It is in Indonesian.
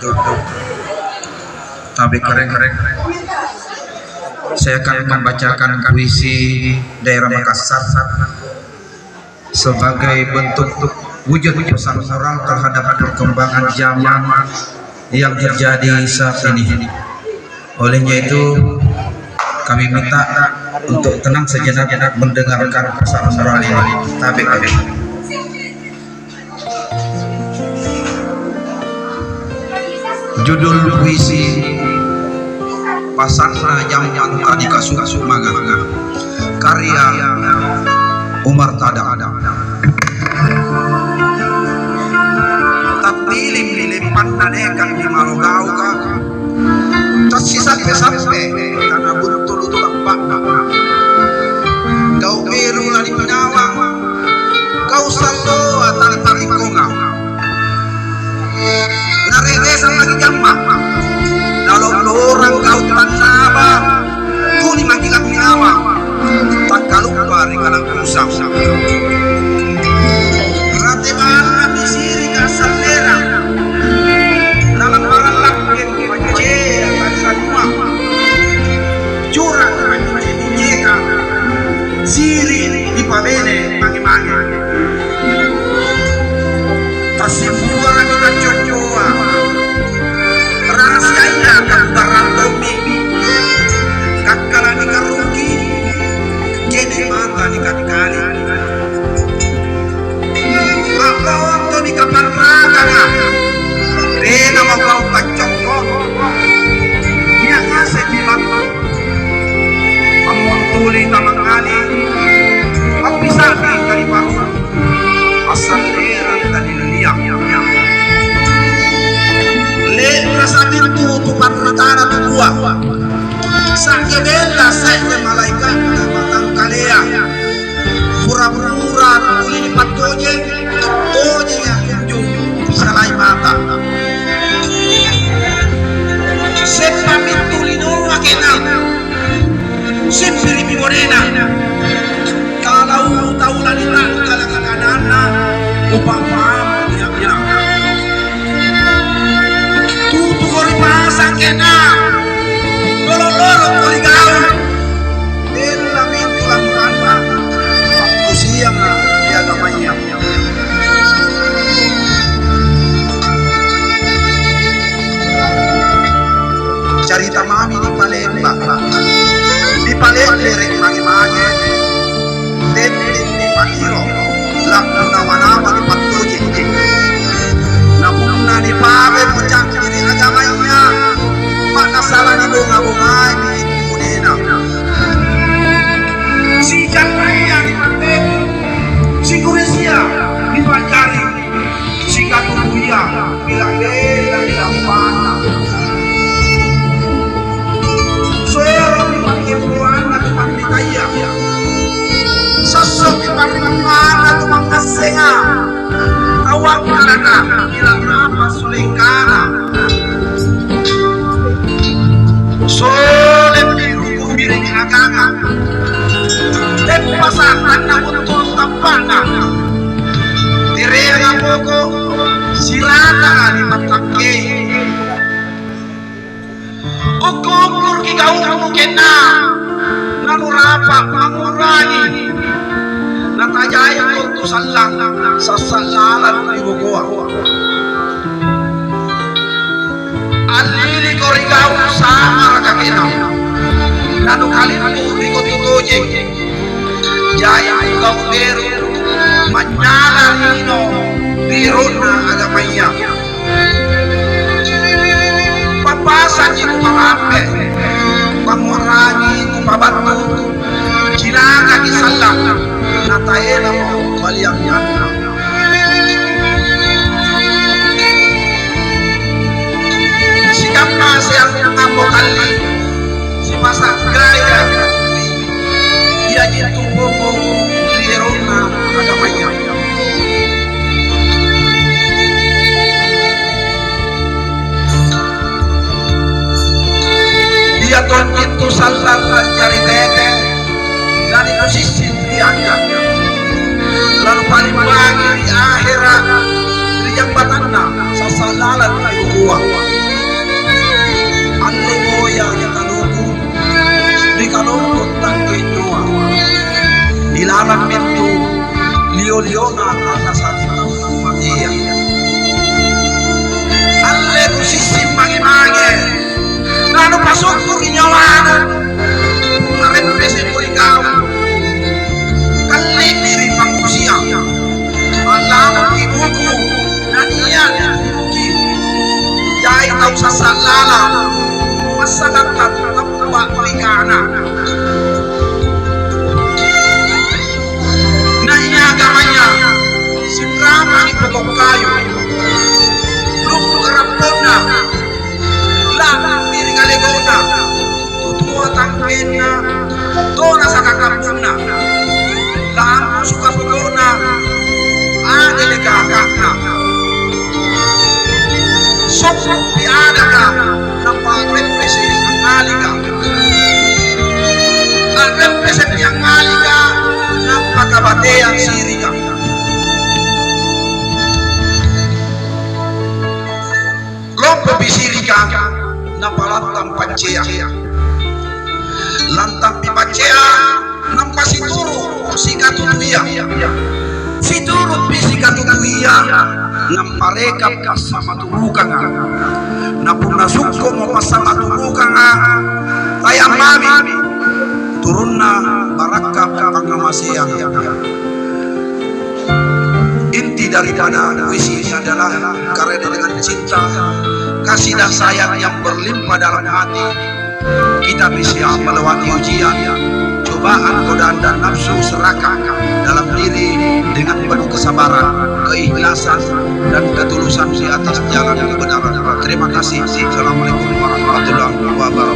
duduk. Tapi keren-keren. Saya akan membacakan puisi daerah Makassar sebagai bentuk wujud pesan moral terhadap perkembangan zaman yang terjadi saat ini. Olehnya itu kami minta untuk tenang sejenak mendengarkan pesan moral ini. Tapi judul puisi Pasangna Jaman Tadi Kasu Maga, karya Umar Tada. Tapi lim pandanekan di malogau ka tersisa sampai karena buntul itu lempak. Kau biru lari pinawang, kau saldo atali parikonga naregesan lagi jamak dalam lorang kau tanaba tuli magilang nyawa tak kalupa ringalang kusam ratibana bisiri kasalera dalam barang lakin pace kasanua curang pace dijeka siri di pabene mangi-mangi tasibua lagi kacocoa rahasianya gambaran domi kakala ni karugi jadi mata ni kali apa waktu di kamar raga rena mau kacokko dia ngasih bilang amun tuli tamang kali tapi sabi kali baru asal leran tadi liang le rasa itu tupan matara tua sakit bela saya malaikat matang kalea pura-pura tuli patoje toje yang ujung salai mata sepa mituli no makena sepiri morena kalau tahu lalita kala-kalana upama yang tutu kori pasang kena lolo kori gau bela mintulang panpa aku siang dia gamanya cerita mami di Palembang lerek magi-magi dan di Pakiro laku nama-nama di Patoje namun di pabe pucang diri agamanya makna salah di bunga-bunga di Budena si Janraya di Pantek si Kuresia di Pancari si Katubuya bilang-bilang di Lampana Soero di Pantipuan atau Pantitaya sosok di Pantipuan atau Pangkasenga awak kalana ilang nama sulingkana solem dirukuh miring aganga dan pasangan namun turun tampana tireang poko silata di matangke ukur ki kau kena lalu rapat mengurangi natajaya untuk salang sasalalan di Bogor alili korigau sama kakena lalu kali di Kotutoje jaya kau beru menyala lino biruna agamanya papasan itu malampe pengurangi itu pabatman cilaka di salang natayela mo baliang nyana sikap yang ngambok kali si masak gaya dia jitu boko lirona agamanya dia tuan itu salat cari tete dari posisi triangga lalu paling bagi di akhirat di jembatanna sasalalan di gua alam itu lio-liona atas hati matia alle kusisim magi-magi nanu pasukku inyolana narepese kau kali diri manusia alam ibuku dan ia dibuki jai tau sasalala masyarakat tempat perikana nah ini agamanya sinrama di pokok kayu lupu kerapona lah diri kalegona tutua tangkena tona sakakapuna lah suka pokona ada legakakna sopuk diadaka nampak represi angalika represi yang angalika nampak kabatean sirika lompo bisirika nampak lantang pancea lantang pipacea nampak situru sikatutuia situru bisikatutuia nampak rekap sama tubukan napuna suko mapasama tubukan tayang mami turunna barakap pangamasiyang inti daripada puisi ini adalah karena dengan cinta kasih dan sayang yang berlimpah dalam hati kita bisa melewati ujian cobaan godaan dan nafsu serakah dalam diri dengan penuh kesabaran keikhlasan dan ketulusan di atas jalan kebenaran. Terima kasih. Assalamualaikum warahmatullahi wabarakatuh.